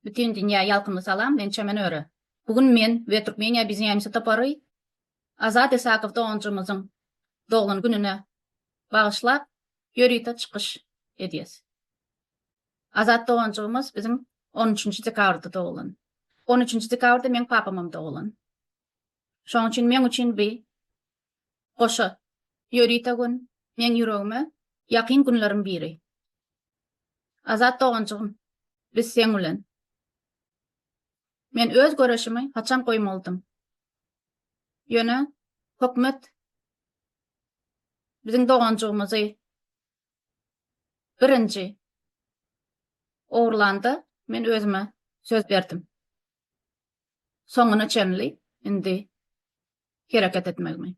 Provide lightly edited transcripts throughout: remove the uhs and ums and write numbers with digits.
Bütün dünya yalkımlı salam, ben çemen öre. Bugün men ve Türkmeniya biznemisi taparı Azat Esakov doğuncumuzun doğum gününe bağışlap yörüte çıkış ediyes. Azat doğuncumuz bizim 13. dekabrda doğulan. 13. dekabrda men papamam doğulan. Şoň üçin men üçin bir goşa yörüte gün men yüreğime yakın günlerim biri. Azat doğuncum biz sen bilen. Men öz görüşimi haçan koymaldım. Ýöne hökmet bizim doğancığımızı birinci oğurlandı. Men özüme söz berdim. Soňuna çenli indi hereket etmegmi.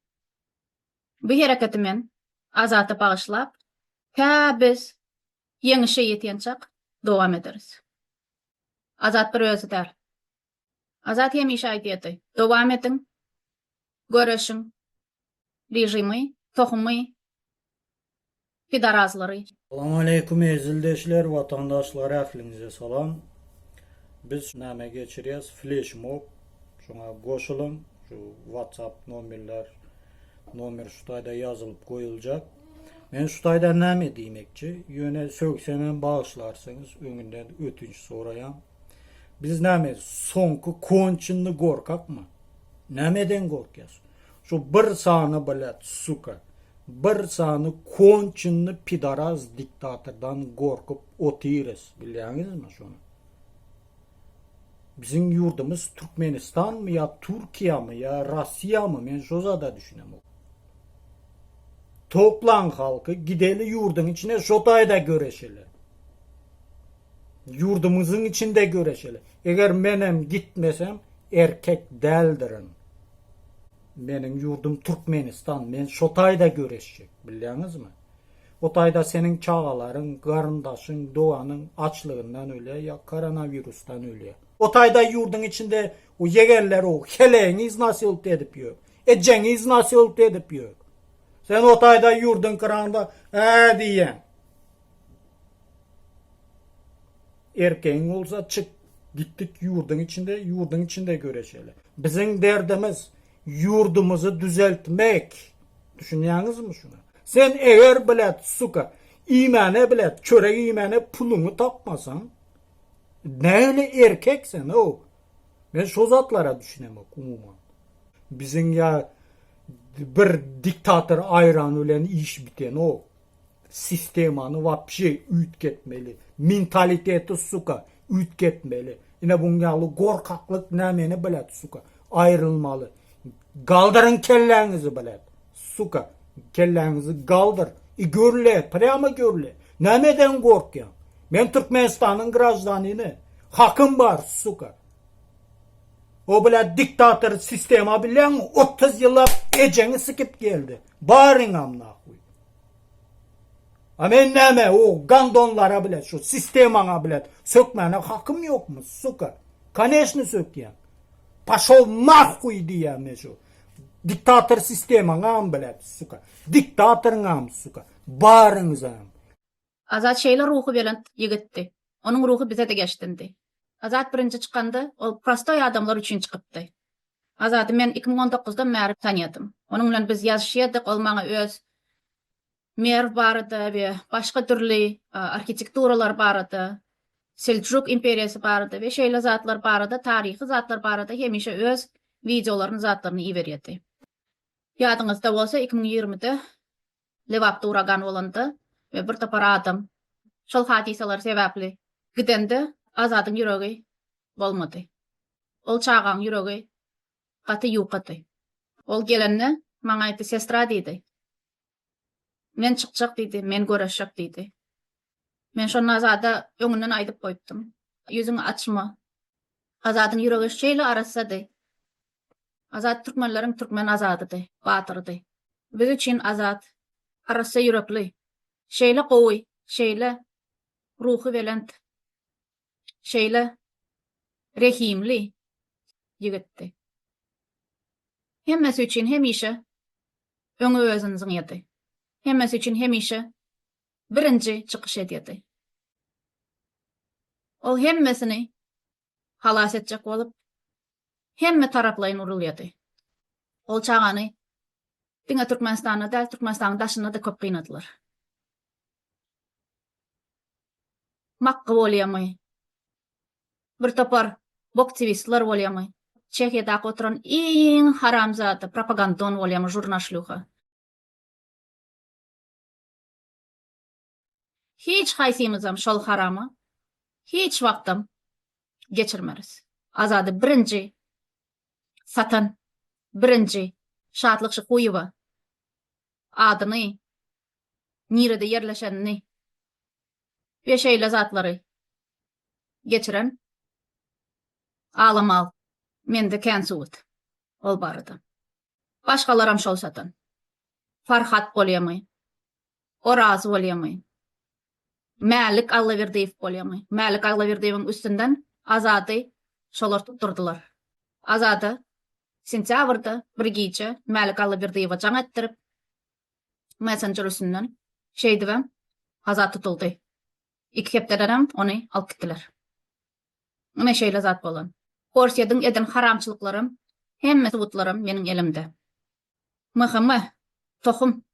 Bu hereketi men Azaty bağışlap, ka biz ýeňişe ýetýänçak dowam ederiz. Azat bir özü der. Azat hemişe aýdýardy. Dowam ediň. Görüşiň, rejimi, tohumy, fidarazlary. Assalamu alaikum ezildeşler, vatandaşlar, ählinize salam. Biz näme geçirýäs? Flash mob. Şoňa goşulun. Şu WhatsApp nomerler, nomer şu taýda ýazylyp goýuljak. Men şu taýda näme diýmekçi? Ýöne söksenen bağışlarsyňız, öňünden ötünç soraýam. Biz näme soňky konçunly gorkakmy? Nämeden gorkýas? Şu bir sany bilet, suka. Bir sany konçunly pidaraz diktatordan gorkup otyryz. Bilýäňizmi şonu? Bizim yurdumuz Türkmenistan mı ya Türkiye mi ya Rusya mı? Men şo zada düşünem. Toplan halkı gideli yurdun içine şotayda göreşeli. Yurdumuzun içinde göreşeli. Eğer menem gitmesem erkek deldirin. Benim yurdum Türkmenistan. Men şotayda göreşecek. Bilýäňizmi? Otayda senin çağaların, garındaşın, doğanın açlığından öyle ya koronavirüsden öyle. Otayda yurdun içinde o yegenler o heleğiniz nasıl edip yok. Eceniz nasıl edip yok. Sen otayda yurdun kırağında diyen. Erkeğin olsa çık gittik yurdun içinde göreşelim. Bizim derdimiz yurdumuzu düzeltmek. Düşünüyorsunuz şunu? Sen eğer bilet suka imane bilet çörek imane pulunu tapmasan ne öyle erkeksen o. Ben şu zatlara düşünemem umuman. Bizim ya bir diktatör ayran ölen iş biten o. Sistemanı vapşe ütketmeli. Mentaliteti suka ütketmeli. Yine bunyalı gorkaklık nämeni bilet suka ayrılmalı. Galdırın kelläňizi bilet suka. Kelläňizi galdır. Görle, prama görle. Nämeden gorkýan? Men Türkmenistanyň grajdanyny. Hakym bar, suka. O bilen diktator sistema bilen 30 ýyllap ejeni sikip geldi. Baryň amna koy. Men näme o gandonlara bilen şu sistemaňa bilen sökmäne hakym ýokmy, suka? Конечно sökýän. Пошёл нахуй diýär şu. Diktator sistemaňam bilet, suka. Diktatorňam, suka. Baryňyzam. Azat şeýle ruhy bilen ýigitdi. Onuň ruhy bize de geçdindi. Azat birinci çykanda ol prostoy adamlar üçin çykypdy. Azaty men 2019-da märi tanýadym. Onuň bilen biz ýaşaýardyk, ol maňa öz mer barady we başga türli arhitekturalar barady. Selçuk imperiýasy barady we şeýle zatlar barady, taryhy zatlar barady hemişe öz videolaryny zatlaryny iýerýärdi. Ýadyňyzda bolsa 2020-de Lewapda uragan bolandy we bir tapar adam şol hadisalar sebäpli gidende Azadyň ýüregi bolmady. Ol çağaň ýüregi gaty ýuqady. Ol gelende maňa aýtdy, sestra diýdi. Men çykjak diýdi, men göreşjek diýdi. Men şonu Azada öňünden aýdyp goýdum. Ýüzüňi açma. Azadyň ýüregi şeýle arasady. Azat Türkmenleriň Türkmen azadydy, batyrdy. Biz üçin azat, arasa ýürekli. Şeýle gowy, şeýle ruhy welent, şeýle rehimli ýigitdi. Hemmesi üçin hemişe öňe özüni zyňýady. Hemmesi üçin hemişe birinci çykyş edýärdi. Ol hemmesini halas etjek bolup hemme taraplayın urulýady. Ol çagany diňe Türkmenistana da Türkmenistanyň daşyna da köp gynatdylar. Makka bolýamy. Bir topar boktivistler bolýamy. Çehiýada oturan iň haramzady propagandon bolýamy jurnalistluha. Hiç haýsymyzam şol haramy hiç wagtym geçirmeris. Azady birinji satan, birinji şadlykçy Kuýuba adyny, nirede yerleşenini, beşeýle zatlary geçiren alamal mende kensut ol barada. Başgalaram şol satan. Farhat bolýamy, Oraz bolýamy. Mälik Allaverdiýew bolýamy. Mälik Allaverdiýewiň üstünden Azady şolar tutturdylar. Azady sentýabrda bir giçe Mälik Allaverdiýewe jaň etdirip Messenger üstünden şeýdibem Azat tutuldy. 2 hepdeden ony alyp gitdiler. Ene şeýle zat bolan. Korsiýadyň eden haramçylyklarym hemme subutlarym meniň elimde. Myhymy tohum.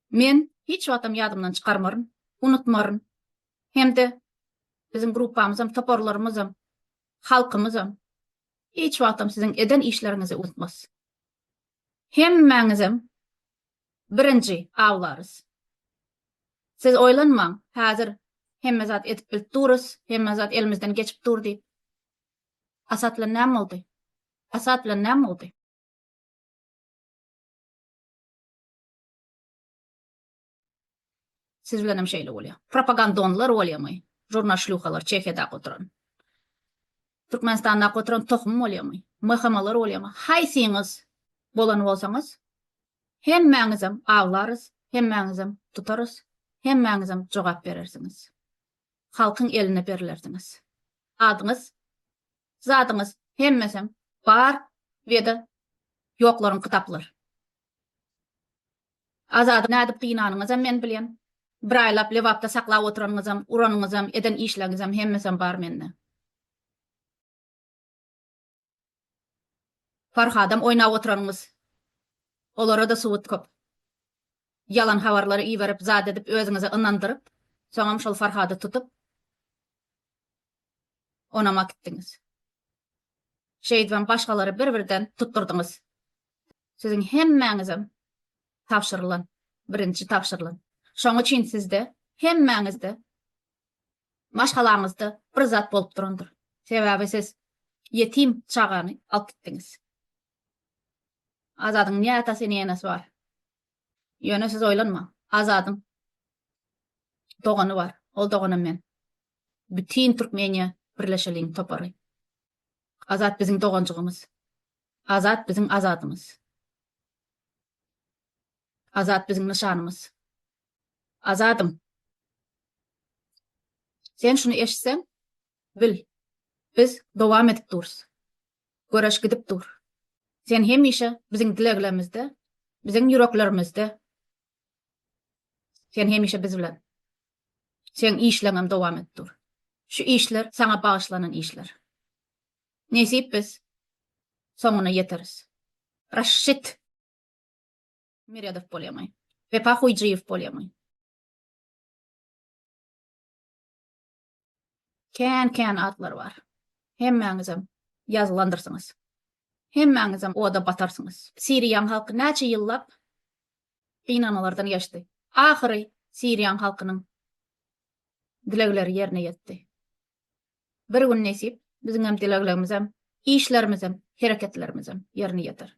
Men hiç wagtym ýadymdan çykarmaryn, unutmaryn. Hemde biziň gruppamyzam, toporlarymyzam, halkymyzam hiç wagtym siziň eden işleriňizi unutmaz. Hemmeňizem birinji awlarys. Siz oýlanmaň, häzir hemme zat etip bilip durys, hemme zat elimizden geçip dur diýip. Asat bilen näme boldy? Asat bilen näme boldy? Siz bilenem şeýle bolýar. Propagandonlar bolýarmy? Jurnalistlukalar Çehiýada oturan. Türkmenistanda oturan tohum bolýarmy? Myhamalar bolýarmy? Haýsyňyz bolan bolsaňyz, hemmeňizem awlarys, hemmeňizem tutarys, hemmeňizem jogap berersiňiz. Halkyň eline berilersiňiz. Adyňyz, zadyňyz hemmesem bar we-de ýoklaryň kitaplar. Azady nädip gynanyňyzam men bilýän. Bir aylap lewapda saklap oturanyňyzam, uranyňyzam, eden işleriňizam hemmesem bar mende. Farhadam oýnap oturanyňyz. Olara da subut köp. Yalan habarlary iýerip zat edip özüňizi ynandyryp, soňam şol Farhady tutup onama gitdiňiz. Şeýdibem başgalary bir-birden tutturdyňyz. Siziň hemmeňizem tapşyrylan, birinji tapşyrylan. Şoň üçin sizde hemmeňizde maşgalaňyzda bir zat bolup durandyr. Sebäbi siz ýetim çagany alyp gitdiňiz. Azadyň niýatasy nämes bar? Ýöne siz oýlanma. Azadyň dogany bar. Ol doganam men. Bütün Türkmeniýa birleşeliň topary. Azat biziň doganjygymyz. Azat biziň azadymyz. Azat biziň nişanymyz. Azadym. Sen şunu eşitsen, bil, biz dowam edip duruz. Göreş gidip dur. Sen hemişe biziň dileglerimizde, biziň ýüreklerimizde. Sen hemişe biz bilen. Sen işleňem dowam edip dur. Şu işler saňa bagyşlanan işler. Nesip biz soňuna ýeteriz. Raşit Miredow bolýamy. Vepa Huýjyýew bolýamy. Kän atlar var. Hemmeňizem ýazylandyrsyňyz. Hemmeňizem oda batarsyňyz. Siriýan halky näçe ýyllap gynanalardan geçdi. Ahyry Siriýan halkynyň dilegleri ýerine ýetdi. Bir gün nesip biziň hem dileglerimizem, işlerimizem, hereketlerimizem ýerine ýeter.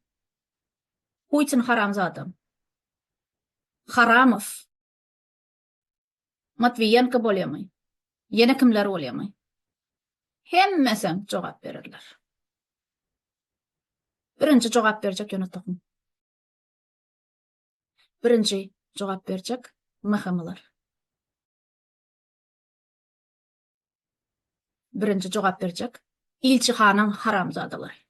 Putin haramzadam. Haramov. Matviyenko bolýamy. Ýene kimler bolýamy? Hemmesem jogap bererler. Birinji jogap berjek ýöne tohum. Birinji jogap berjek myhamalar. Birinji jogap berjek ilçihanyň haramzadalary.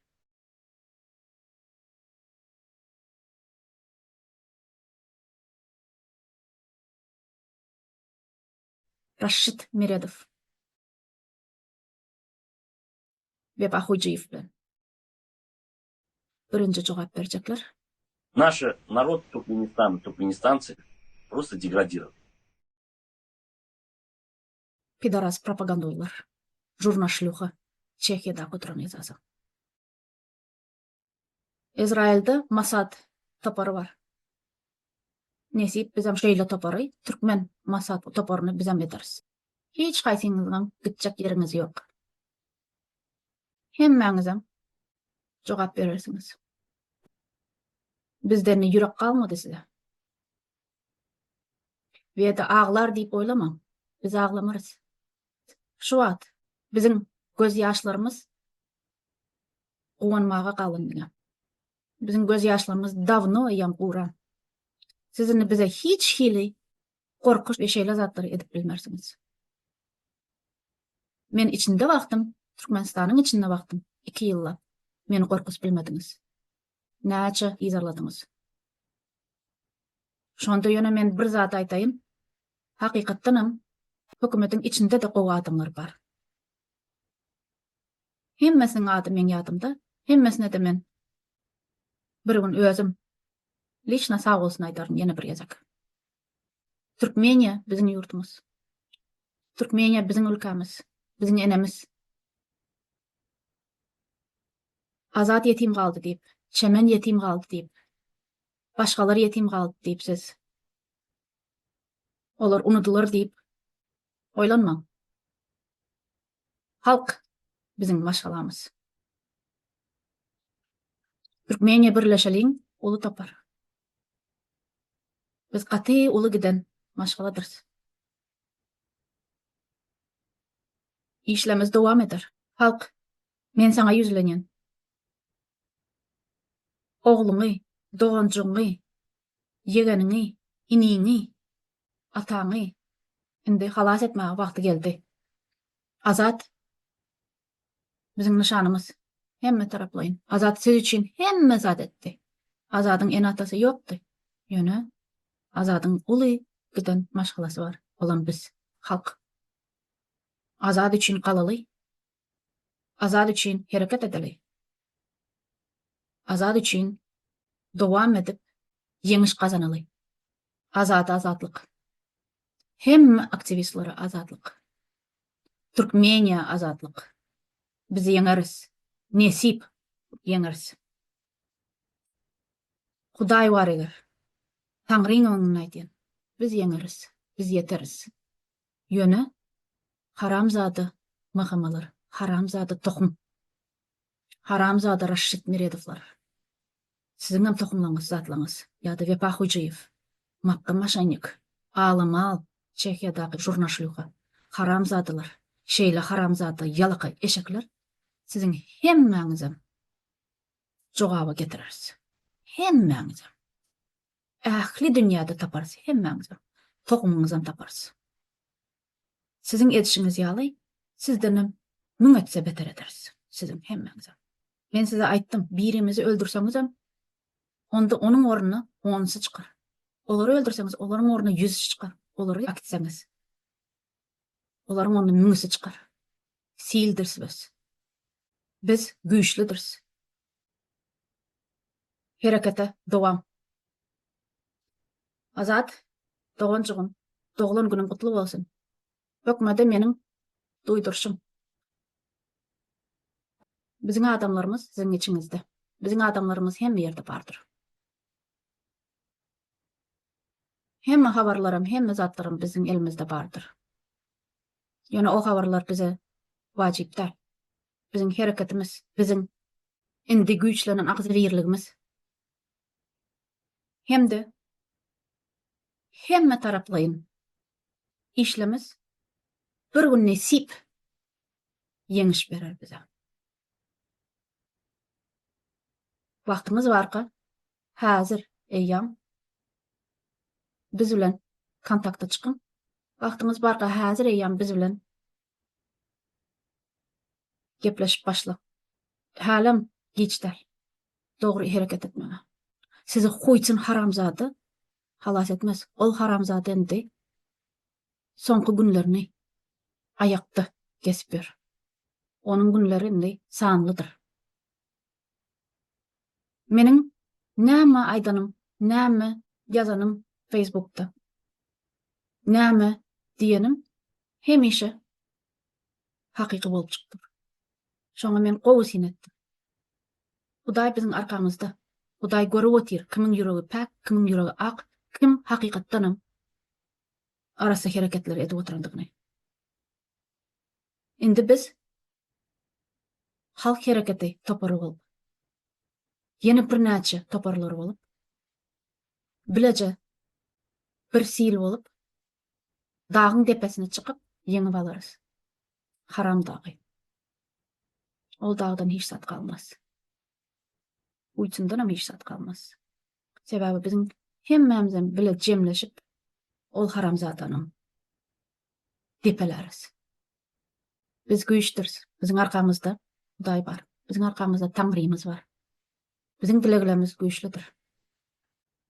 Raşit Miredow. Vefa Hojiyev bilen. Birinji jogap berjekler. Наш народ Туркменистана, туркменистанцы просто деградировали. Pidaras propagandoylar. Jurnaşlygy Çekya'da oturan yazası. Izrail'de Mossad topory bar. Nesip bizem şeýle topory, Türkmen Mossad toporyny bizem ederiz. Hiç gaýsyňyzdan gitjek ýeriňiz ýok. Hemmäňizem jogap berersiňiz. Bizden ýürek galmady size. Weda ağlar diýip oýlamaň. Biz ağlamarys. Şu wagt biziň göz ýaşlarymız owanmaga galyndy. Biziň göz ýaşlarymız dawno ýam guran. Sizin bize hiç hili korkuş ve şeyle zatlary edip bilmersiňiz. Men içinde baktım, Türkmenistanyň içinde baktım. 2 ýylla. Meni korkus bilmediňiz. Näçe izarladyňyz. Şonda ýöne men bir zat aýtaýyn. Hakykatdanam hökümetiň içinde de gowy adamlar bar. Hemmesiniň ady men ýadymda, hemmesine de men bir gün özüm liçna sağ bolsun aýdaryn ýene bir ýazak. Türkmeniýa biziň ýurtumyz. Türkmeniýa biziň ülkemiz, biziň enemiz. Azat yetim galdy diýip, çemen yetim galdy diýip, başgalar yetim galdy diýip siz. Olar unudylar diýip oýlanmaň. Halk biziň maşgalamyz. Türkmeniýa birleşeliň uly tapar. Biz gaty uly giden maşgaladyrys. İşlemiz dowam eder. Halk, men saňa ýüzlenýän. Ogluňy, doganjyňy, ýegeniňi, iniňi, ataňy indi halas etmäge wagty geldi. Azat biziň nişanymyz. Hemme taraplaýyn. Azat siz üçin hemme zat etdi. Azadyň en atasy ýokdy. Ýöne Azadyň uly giden maşgalasy bar. Olan biz, halk. Azad üçin galaly. Azad üçin hereket edeli. Azad üçin dowam edip ýeňiş gazanaly. Azatlyk. Hemme aktivistlary azatlyk. Türkmeniýa azatlyk. Biz ýeňeriz. Nesip ýeňeriz. Hudaý bar eger. Taňryň öňüne aýdýan. Biz ýeňeriz. Biz ýeteriz. Ýöne haramzady mahamalar, haramzady tohum. Haramzady Raşid Miredowlar. Siziň hem tohumlaryňyz zatlaryňyz. Ýa-da Vefa Hojiyev, Makka Maşanyk, Alamal, Çekyadaky jurnaşlygy, haramzadylar, şeýle haramzady ýalakay eşekler siziň hemmäňizem jogaba getireriz. Hemmäňizem. Ähli dünýäde taparys hemmäňizem. Tohumyňyzam taparys. Siziň edişiňiz ýaly, sizdenem müň etse beter ederiz. Siziň hemmäňizem. Men size aýtdym, birimizi öldürseňizem, onda onuň ornuny 10-sy çykar. Olary öldürseňiz, olaryň ornuny 100 çykar. Olary akitseňiz, olaryň ornuny 1000-si çykar. Sildirsiz. Biz güýçlüdiriz. Herekete dowam. Azat, doganjygym, doglan günüň gutly bolsun. Hökümete meniň duýdurşym. Biziň adamlarymız siziň içiňizde. Biziň adamlarymız hemme ýerde bardyr. Hemme habarlarym, hemme zatlarym biziň elimizde bardyr. Ýöne o habarlar bize wajypdyr. Biziň hereketimiz, biziň indi güýçlenen agzybirligimiz. Hemde hemme taraplaýyn işlemiz bir gün nesip ýeňiş berer bize. Wagtymyz barka, häzir eýýam biz bilen kontakta çykyň. Wagtymyz barka, häzir eýýam biz bilen gepleşip başla. Halam geçder. Dogry hereket etmege. Sizi hoýçyn haramzady halas etmez. Ol haramzady endi soňky günlerini ayakda kesip ber. Onun günleri indi sanlıdır. Meniň näme aýdanym, näme ýazanym Facebook'ta, näme diýenim hemişe hakyky bolup çykdy. Şoňa men gowsyn etdim. Hudaý biziň arkamyzda. Hudaý görüp otyr, kimiň ýüregi pak, kimiň ýüregi ak, kim hakykatdanam arasy hereketler edip oturandygyny. Indi biz halk hereketi topary bolup, ýene bir näçe toparlar bolup, bileje bir sil bolup, dagyň tepesine çykyp ýeňip alarys. Haram dagy. Ol dagdan hiç sat kalmaz. Uýtsundanam hiç sat kalmaz. Sebäbi biziň hemmämizem bile jemleşip ol haramzatanyň tepeleriz. Biz güýçdiriz. Biziň arkamyzda Hudaý bar. Biziň arkamyzda Taňrymyz bar. Biziň dileglerimiz güýçlidir.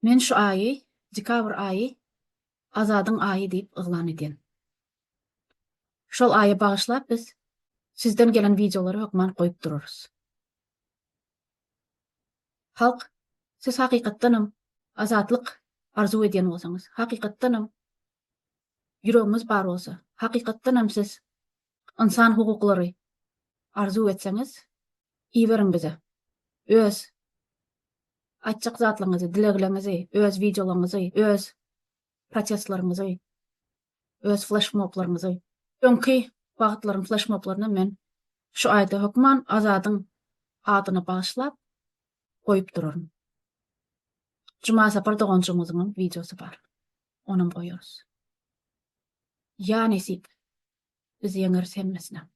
Men şu aýy, dekabr aýy azadyň aýy diýip yglan edýän. Şol aýy bagyşlap biz sizden gelen videolary hökman goýup durarys. Halk, siz hakykatdanam azatlyk arzu edýän bolsaňyz, hakykatdanam ýüregiňiz bar bolsa, hakykatdanam siz insan hukuklary arzu etseňiz, iýberiň bize. Öz açyk zatlaryňyzy, dileglerinizi, öz videolaryňyzy, öz protestlaryňyzy, öz flashmoblaryňyzy, öňki wagtlaryň flashmoblaryny men şu aýda hökman azadyň adyna bagyşlap goýup durarym. Juma sapar dogonçymyzyň videosy bar. Onuň goýarys. Ya nesip biz ýeňeriz hemmesine.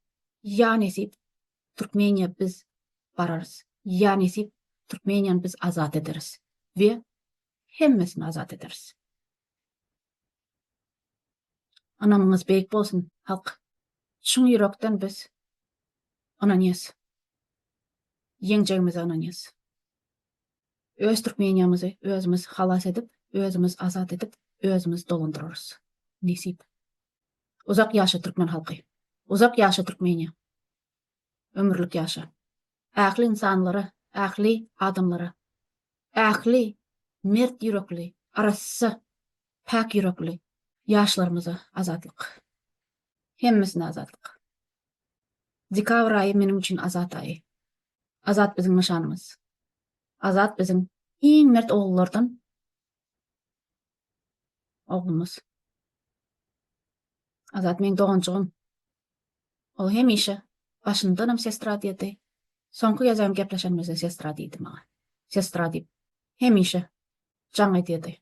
Ya nesip Türkmeniýa biz bararys. Ya nesip Türkmeniýany biz azat ederiz we hemmesini azat ederiz. Anamyňyz beýik bolsun, halk. Şuň ýürekden biz ananyas. Ýeňjegimiz ananyas. Öz Türkmeniýamyzy özümiz halas edip, özümiz azat edip, özümiz dolandyrarys. Nesip. Uzak ýaşa Türkmen halky. Uzak ýaşa Türkmeniýa. Ömürlük ýaşa. Ähli insanlara, ähli adamlara, ähli mert ýürekli, arasy pak ýürekli ýaşlarymyza azatlyk. Hemmesine azatlyk. Dekabr aýy meniň üçin azat aýy. Azat biziň nişanymyz. Azat biziň iň mert ogullardan ogulymyz. Azat meniň dogançygym. Ol hemişe başyndanam sestra diýdi. Soňky ýazam gepleşenmizde sestra diýdi maňa. Sestra diýip hemişe jaň edýärdi.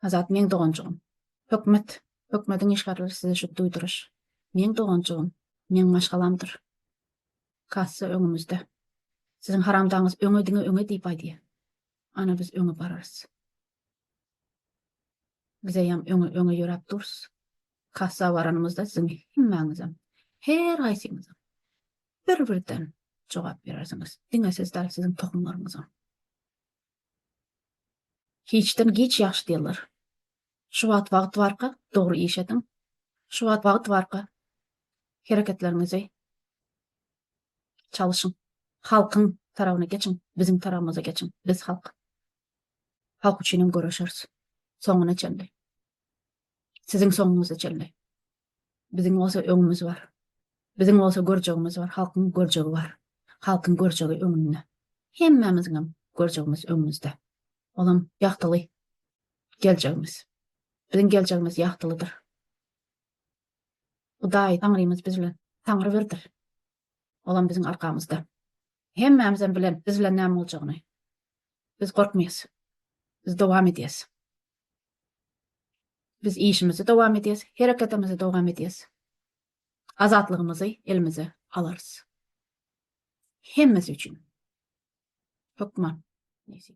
Azat meniň dogançygym. Hökmetiň işgärleri size şu duýduryş. Meniň dogançygym, meniň maşgalamdyr. Kassa öňümizde. Siziň haramdaňyz öňe diýip aýdy. Ana biz öňe bararys. Bizeýam öňe ýörap durys. Kassa baranymyzda siziň hemmäňizem, her gaýsyňyzam bir-birden jogap berersiňiz. Diňesizler siziň tohumlaryňyza. Hiçden giç ýaxşy diýerler. Şu wagt barka dogry iş ediň. Şu wagt barka hereketlerinizi çalışyň. Halkyň tarabyna geçiň, biziň tarabymyza geçiň. Biz halk. Halk üçin görüşeriz. Soňuna çenli. Siziň soňuňyza çenli. Biziň bolsa öňümüz bar. Biziň bolsa görjegimiz bar, halkyň görjegi bar. Halkyň görjegi öňünde. Hemmämiziň görjegimiz öňümizde. Olam ýagtyly geljegimiz. Biziň geljegimiz ýagtylydyr. Hudaý Taňrymyz biz bilen Taňry berdir. Olam biziň arkamyzda. Hemmämizem bilen biz bilen näme boljagyny. Biz gorkmaýas. Biz dowam edýäs. Biz işimizi dowam edýäs, hereketimizi dowam edýäs. Azatlygymyzy elimize alarys. Hemmesi üçin. Hökman. Neyse.